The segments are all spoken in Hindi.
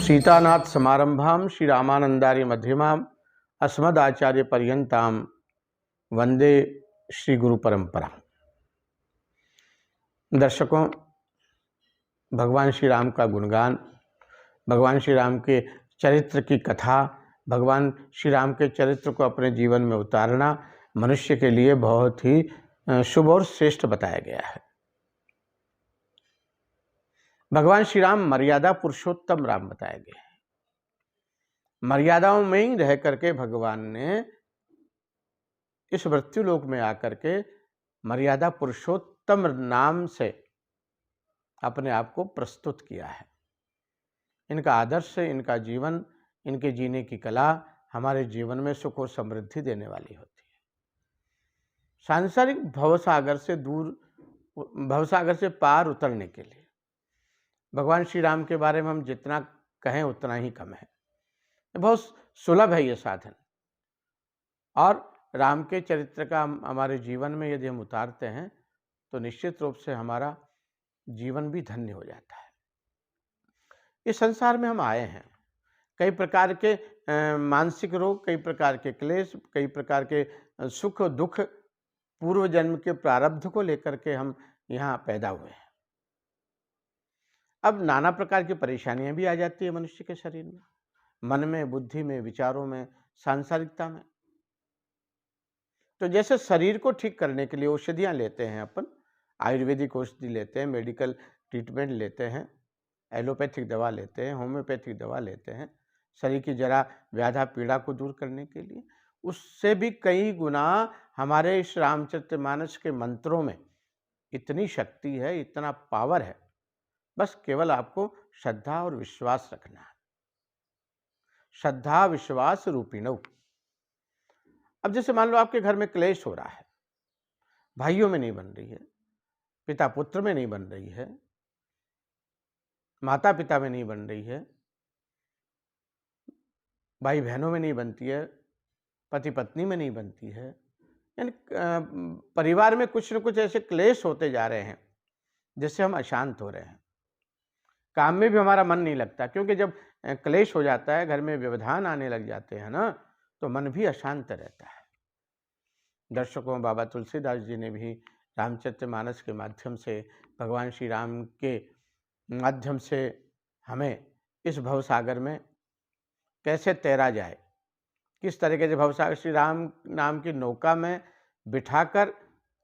सीतानाथ समारंभाम श्री रामानंदार्य मध्यमाम अस्मदाचार्य पर्यंताम वंदे श्री गुरु परंपरा। दर्शकों, भगवान श्री राम का गुणगान, भगवान श्री राम के चरित्र की कथा, भगवान श्री राम के चरित्र को अपने जीवन में उतारना मनुष्य के लिए बहुत ही शुभ और श्रेष्ठ बताया गया है। भगवान श्री राम मर्यादा पुरुषोत्तम राम बताए गए हैं। मर्यादाओं में ही रह करके भगवान ने इस मृत्युलोक में आकर के मर्यादा पुरुषोत्तम नाम से अपने आप को प्रस्तुत किया है। इनका आदर्श, इनका जीवन, इनके जीने की कला हमारे जीवन में सुख और समृद्धि देने वाली होती है। सांसारिक भवसागर से दूर, भवसागर से पार उतरने के लिए भगवान श्री राम के बारे में हम जितना कहें उतना ही कम है। बहुत सुलभ है ये साधन, और राम के चरित्र का हमारे जीवन में यदि हम उतारते हैं तो निश्चित रूप से हमारा जीवन भी धन्य हो जाता है। इस संसार में हम आए हैं, कई प्रकार के मानसिक रोग, कई प्रकार के क्लेश, कई प्रकार के सुख दुख, पूर्व जन्म के प्रारब्ध को लेकर के हम यहाँ पैदा हुए हैं। अब नाना प्रकार की परेशानियां भी आ जाती है मनुष्य के शरीर में, मन में, बुद्धि में, विचारों में, सांसारिकता में। तो जैसे शरीर को ठीक करने के लिए औषधियां लेते हैं, अपन आयुर्वेदिक औषधि लेते हैं, मेडिकल ट्रीटमेंट लेते हैं, एलोपैथिक दवा लेते हैं, होम्योपैथिक दवा लेते हैं शरीर की जरा व्याधा पीड़ा को दूर करने के लिए, उससे भी कई गुना हमारे इस रामचरितमानस के मंत्रों में इतनी शक्ति है, इतना पावर है। बस केवल आपको श्रद्धा और विश्वास रखना है। श्रद्धा विश्वास रूपिणौ। अब जैसे मान लो आपके घर में क्लेश हो रहा है, भाइयों में नहीं बन रही है, पिता पुत्र में नहीं बन रही है, माता पिता में नहीं बन रही है, भाई बहनों में नहीं बनती है, पति पत्नी में नहीं बनती है, यानी परिवार में कुछ न कुछ ऐसे क्लेश होते जा रहे हैं जिससे हम अशांत हो रहे हैं। काम में भी हमारा मन नहीं लगता, क्योंकि जब क्लेश हो जाता है, घर में व्यवधान आने लग जाते हैं ना, तो मन भी अशांत रहता है। दर्शकों, बाबा तुलसीदास जी ने भी रामचरितमानस के माध्यम से, भगवान श्री राम के माध्यम से हमें इस भवसागर में कैसे तैरा जाए, किस तरीके से भवसागर श्री राम नाम की नौका में बिठाकर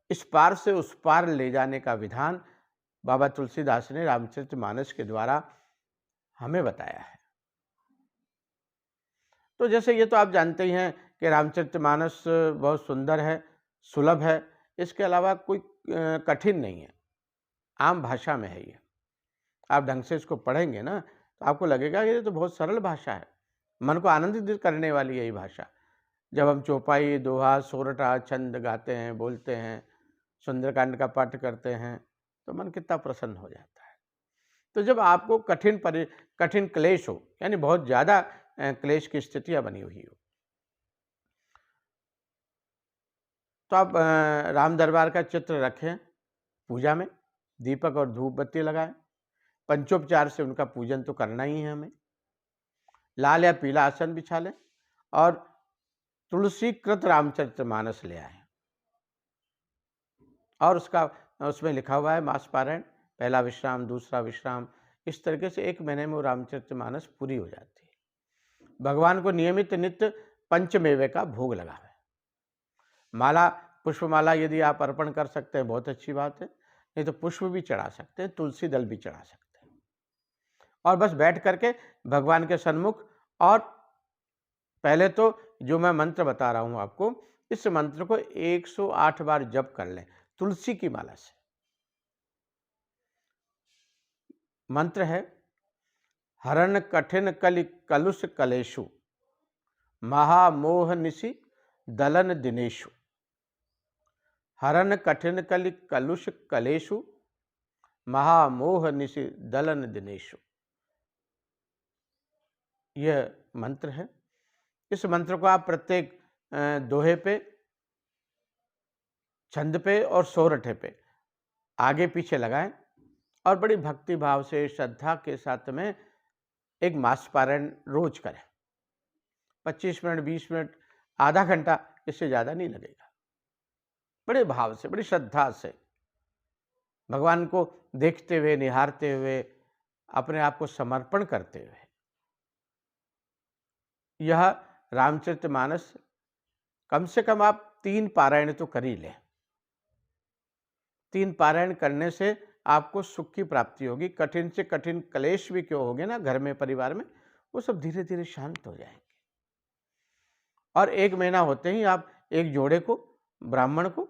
इस पार से उस पार ले जाने का विधान बाबा तुलसीदास ने रामचरितमानस के द्वारा हमें बताया है। तो जैसे ये तो आप जानते ही हैं कि रामचरितमानस बहुत सुंदर है, सुलभ है, इसके अलावा कोई कठिन नहीं है, आम भाषा में है ये। आप ढंग से इसको पढ़ेंगे ना तो आपको लगेगा ये तो बहुत सरल भाषा है, मन को आनंदित करने वाली यही भाषा। जब हम चौपाई, दोहा, सोरठा, छंद गाते हैं, बोलते हैं, सुंदरकांड का पाठ करते हैं, तो मन कितना प्रसन्न हो जाता है। तो जब आपको कठिन क्लेश हो, यानी बहुत ज़्यादा क्लेश की स्थितियाँ बनी हुई हो, तो आप राम दरबार का चित्र रखें, पूजा में दीपक और धूप बत्ती लगाएं, पंचोपचार से उनका पूजन तो करना ही है हमें। लाल या पीला आसन बिछा लें और तुलसीकृत रामचरितमानस ले आए, और उसमें लिखा हुआ है मास पारायण, पहला विश्राम, दूसरा विश्राम, इस तरीके से 1 महीने में वो रामचरितमानस पूरी हो जाती है। भगवान को नियमित नित्य पंचमेवे का भोग लगावे। माला, पुष्पमाला यदि आप अर्पण कर सकते हैं बहुत अच्छी बात है, नहीं तो पुष्प भी चढ़ा सकते हैं, तुलसी दल भी चढ़ा सकते हैं, और बस बैठ करके भगवान के सन्मुख, और पहले तो जो मैं मंत्र बता रहा हूं आपको, इस मंत्र को 108 बार जप कर लें तुलसी की माला से। मंत्र है, हरण कठिन कलि कलुष कलेशु, महामोह निशि दलन दिनेशु। हरण कठिन कलि कलुष कलेशु, महामोह निशि दलन दिनेशु। यह मंत्र है। इस मंत्र को आप प्रत्येक दोहे पे, छंद पे और सोरठे पे आगे पीछे लगाएं, और बड़ी भक्ति भाव से, श्रद्धा के साथ में एक मास पारायण रोज करें। 25 मिनट, 20 मिनट, आधा घंटा, इससे ज़्यादा नहीं लगेगा। बड़े भाव से, बड़ी श्रद्धा से, भगवान को देखते हुए, निहारते हुए, अपने आप को समर्पण करते हुए यह रामचरितमानस कम से कम आप 3 पारायण तो कर ही लें। 3 पारायण करने से आपको सुख की प्राप्ति होगी। कठिन से कठिन क्लेश भी क्यों होंगे ना घर में, परिवार में, वो सब धीरे-धीरे शांत हो जाएँगे। और 1 महीना होते ही आप एक जोड़े को, ब्राह्मण को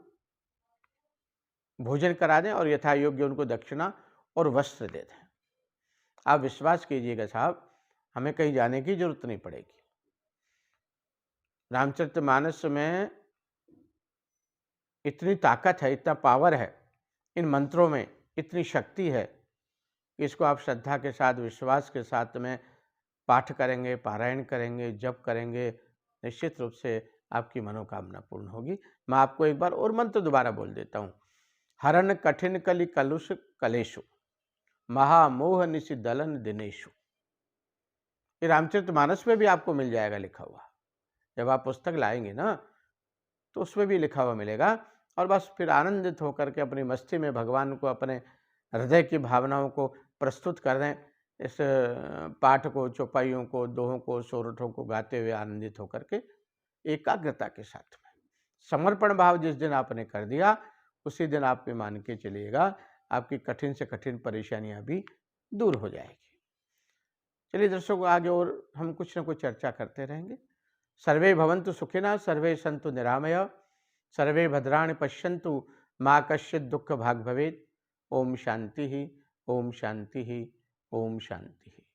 भोजन करा दें और यथा योग्य उनको दक्षिणा और वस्त्र दे दें। आप विश्वास कीजिएगा साहब, हमें कहीं जाने की जरूरत नहीं पड़ेगी। रामचरितमानस में इतनी ताकत है, इतना पावर है, इन मंत्रों में इतनी शक्ति है, इसको आप श्रद्धा के साथ, विश्वास के साथ में पाठ करेंगे, पारायण करेंगे, जप करेंगे, निश्चित रूप से आपकी मनोकामना पूर्ण होगी। मैं आपको एक बार और मंत्र दोबारा बोल देता हूँ। हरण कठिन कलि कलुष कलेशु, महामोह निशि दलन दिनेशु। ये रामचरितमानस में भी आपको मिल जाएगा लिखा हुआ। जब आप पुस्तक लाएंगे ना, तो उसमें भी लिखा हुआ मिलेगा। और बस फिर आनंदित होकर के अपनी मस्ती में भगवान को, अपने हृदय की भावनाओं को प्रस्तुत कर दें। इस पाठ को, चौपाइयों को, दोहों को, सोरठों को गाते हुए आनंदित होकर के एकाग्रता के साथ में समर्पण भाव जिस दिन आपने कर दिया, उसी दिन आप भी मान के चलिएगा आपकी कठिन से कठिन परेशानियां भी दूर हो जाएगी। चलिए दर्शकों, आगे और हम कुछ न कुछ चर्चा करते रहेंगे। सर्वे भवन्तु सुखिनः, सर्वे सन्तु निरामया, सर्वे भद्राणि पश्यन्तु, मा कश्चित् दुःख भाग् भवेत्। ओम शांति ही, ओम शांति ही, ओम शांति ही।